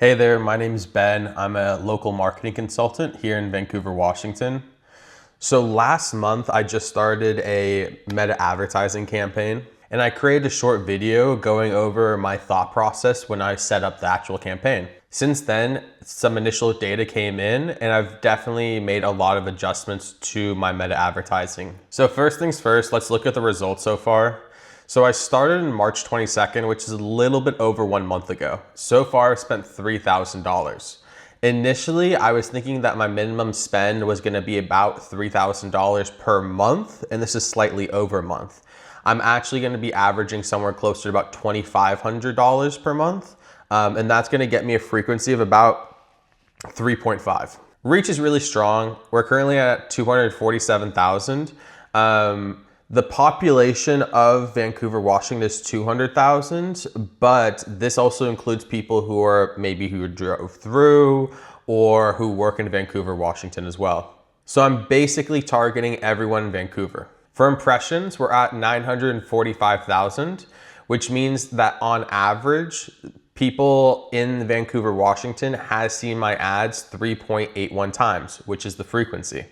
Hey there, my name is Ben. I'm a local marketing consultant here in Vancouver, Washington. So last month, I just started a meta advertising campaign, and I created a short video going over my thought process when I set up the actual campaign. Since then, some initial data came in, and I've definitely made a lot of adjustments to my meta advertising. So first things first, let's look at the results so far. So I started on March 22nd, which is a little bit over 1 month ago. So far, I've spent $3,000. Initially, I was thinking that my minimum spend was gonna be about $3,000 per month, and this is slightly over a month. I'm actually gonna be averaging somewhere closer to about $2,500 per month, and that's gonna get me a frequency of about 3.5. Reach is really strong. We're currently at 247,000. The population of Vancouver, Washington is 200,000, but this also includes people who drove through or who work in Vancouver, Washington as well. So I'm basically targeting everyone in Vancouver. For impressions, we're at 945,000, which means that on average, people in Vancouver, Washington has seen my ads 3.81 times, which is the frequency.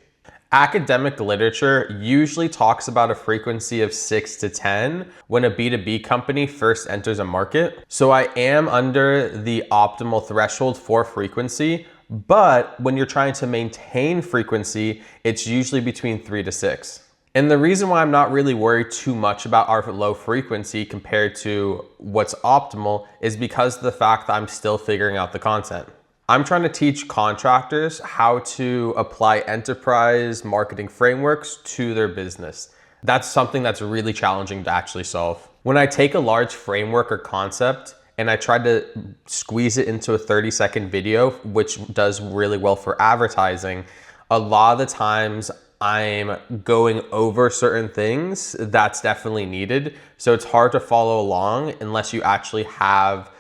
Academic literature usually talks about a frequency of 6 to 10 when a B2B company first enters a market. So I am under the optimal threshold for frequency, but when you're trying to maintain frequency, it's usually between 3 to 6. And the reason why I'm not really worried too much about our low frequency compared to what's optimal is because of the fact that I'm still figuring out the content. I'm trying to teach contractors how to apply enterprise marketing frameworks to their business. That's something that's really challenging to actually solve. When I take a large framework or concept and I try to squeeze it into a 30-second video, which does really well for advertising, a lot of the times I'm going over certain things that's definitely needed. So it's hard to follow along unless you actually have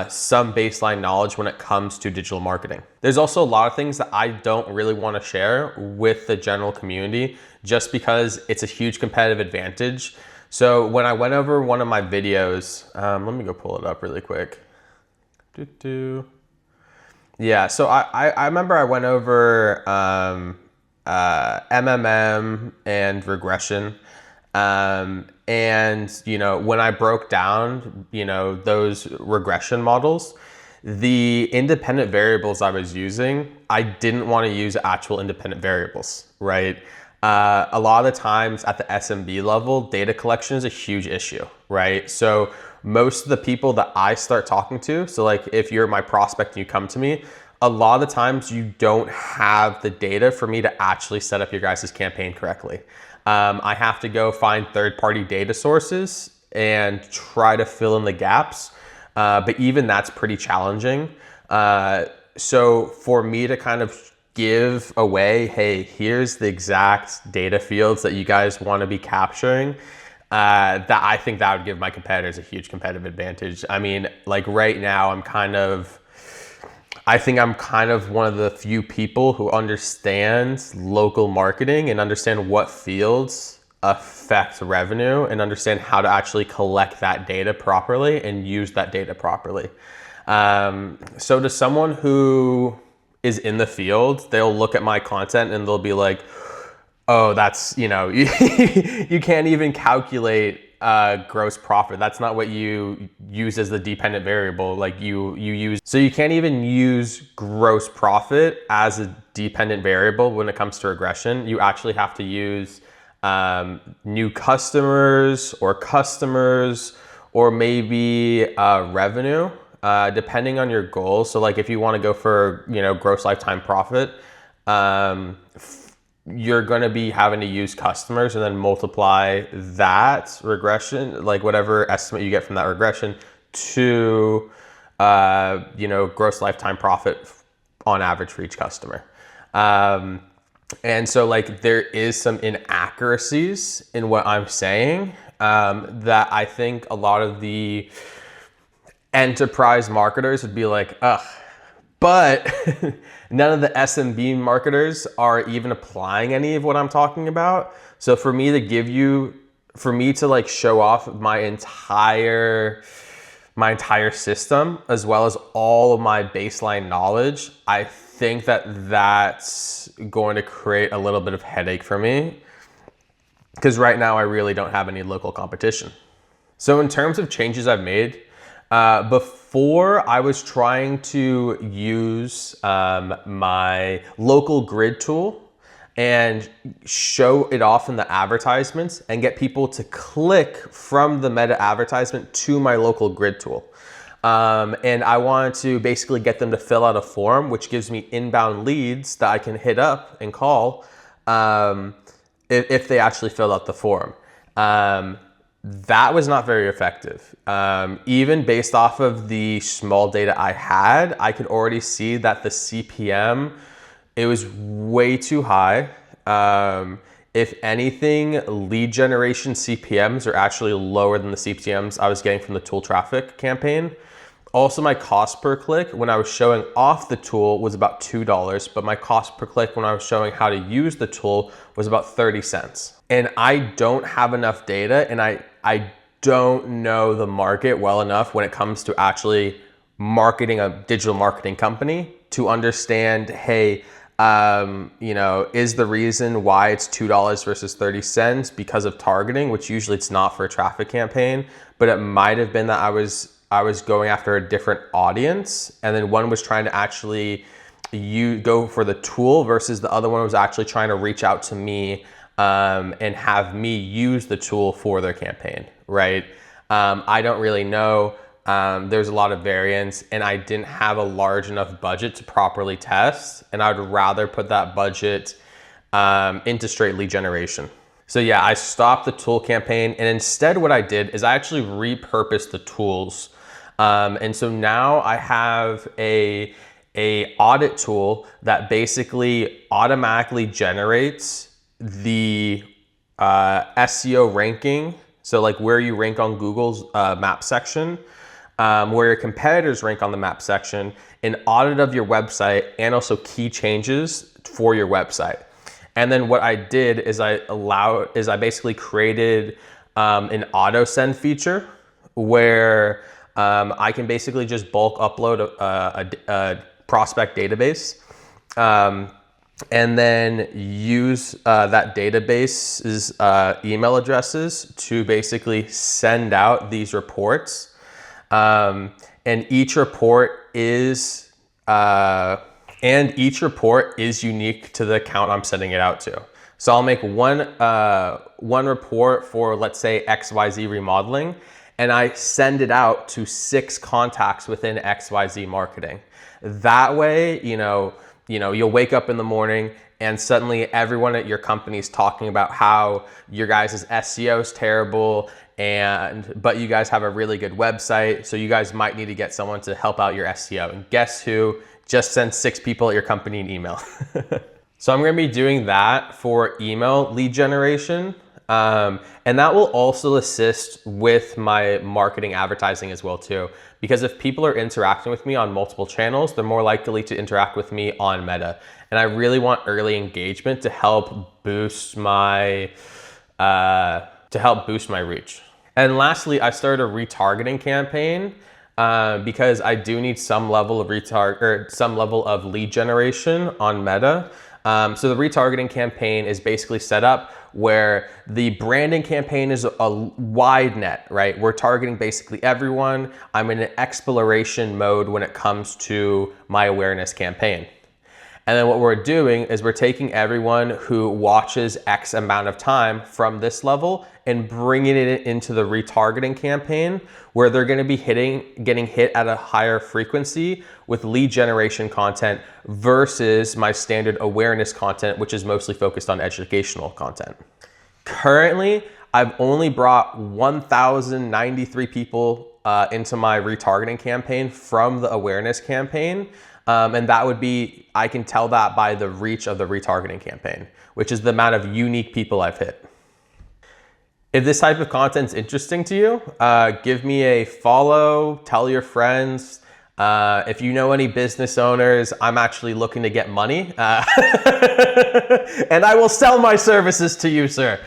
some baseline knowledge when it comes to digital marketing. There's also a lot of things that I don't really want to share with the general community just because it's a huge competitive advantage. So when I went over one of my videos, let me go pull it up really quick. Yeah, so I remember I went over MMM and regression. And when I broke down, those regression models, the independent variables I was using, I didn't want to use actual independent variables, right? A lot of the times at the SMB level, data collection is a huge issue, right? So most of the people that I start talking to, so like if you're my prospect and you come to me, a lot of the times you don't have the data for me to actually set up your guys' campaign correctly. I have to go find third-party data sources and try to fill in the gaps, but even that's pretty challenging. So for me to kind of give away, hey, here's the exact data fields that you guys want to be capturing, that I think that would give my competitors a huge competitive advantage. I mean, like right now, I think I'm kind of one of the few people who understands local marketing and understand what fields affect revenue and understand how to actually collect that data properly and use that data properly. So to someone who is in the field, they'll look at my content and they'll be like, oh, that's, you can't even calculate gross profit. That's not what you use as the dependent variable. Like so you can't even use gross profit as a dependent variable when it comes to regression. You actually have to use new customers or maybe revenue, depending on your goals. So like if you want to go for, gross lifetime profit, you're going to be having to use customers and then multiply that regression, like whatever estimate you get from that regression to, gross lifetime profit on average for each customer. And so like there is some inaccuracies in what I'm saying, that I think a lot of the enterprise marketers would be like, ugh. But none of the SMB marketers are even applying any of what I'm talking about. So for me to like show off my entire my entire system, as well as all of my baseline knowledge, I think that that's going to create a little bit of headache for me, because right now I really don't have any local competition. So in terms of changes I've made, before I was trying to use my local grid tool and show it off in the advertisements and get people to click from the Meta advertisement to my local grid tool. And I wanted to basically get them to fill out a form, which gives me inbound leads that I can hit up and call if they actually fill out the form. That was not very effective. Even based off of the small data I had, I could already see that the CPM, it was way too high. If anything, lead generation CPMs are actually lower than the CPMs I was getting from the tool traffic campaign. Also, my cost per click when I was showing off the tool was about $2, but my cost per click when I was showing how to use the tool was about 30 cents. And I don't have enough data, and I don't know the market well enough when it comes to actually marketing a digital marketing company to understand, hey, is the reason why it's $2 versus 30 cents because of targeting, which usually it's not for a traffic campaign, but it might have been that I was going after a different audience, and then one was trying to actually go for the tool versus the other one was actually trying to reach out to me and have me use the tool for their campaign, right? I don't really know. There's a lot of variance, and I didn't have a large enough budget to properly test, and I would rather put that budget into straight lead generation. So yeah, I stopped the tool campaign, and instead what I did is I actually repurposed the tools. And so now I have a audit tool that basically automatically generates the SEO ranking. So like where you rank on Google's map section, where your competitors rank on the map section, an audit of your website, and also key changes for your website. And then what I did is I basically created an auto send feature where I can basically just bulk upload a prospect database and then use that database's email addresses to basically send out these reports. And each report is unique to the account I'm sending it out to. So I'll make one report for, let's say, XYZ remodeling, and I send it out to 6 contacts within XYZ marketing. That way, you'll wake up in the morning and suddenly everyone at your company is talking about how your guys' SEO is terrible, but you guys have a really good website, so you guys might need to get someone to help out your SEO. And guess who? Just send 6 people at your company an email. So I'm gonna be doing that for email lead generation. And that will also assist with my marketing advertising as well too. Because if people are interacting with me on multiple channels, they're more likely to interact with me on Meta. And I really want early engagement to help boost my reach. And lastly, I started a retargeting campaign because I do need some level of lead generation on Meta. So the retargeting campaign is basically set up where the branding campaign is a wide net, right? We're targeting basically everyone. I'm in an exploration mode when it comes to my awareness campaign. And then what we're doing is we're taking everyone who watches X amount of time from this level and bringing it into the retargeting campaign where they're gonna be getting hit at a higher frequency with lead generation content versus my standard awareness content, which is mostly focused on educational content. Currently, I've only brought 1,093 people into my retargeting campaign from the awareness campaign. And that would be, I can tell that by the reach of the retargeting campaign, which is the amount of unique people I've hit. If this type of content is interesting to you, give me a follow, tell your friends. If you know any business owners, I'm actually looking to get money. And I will sell my services to you, sir.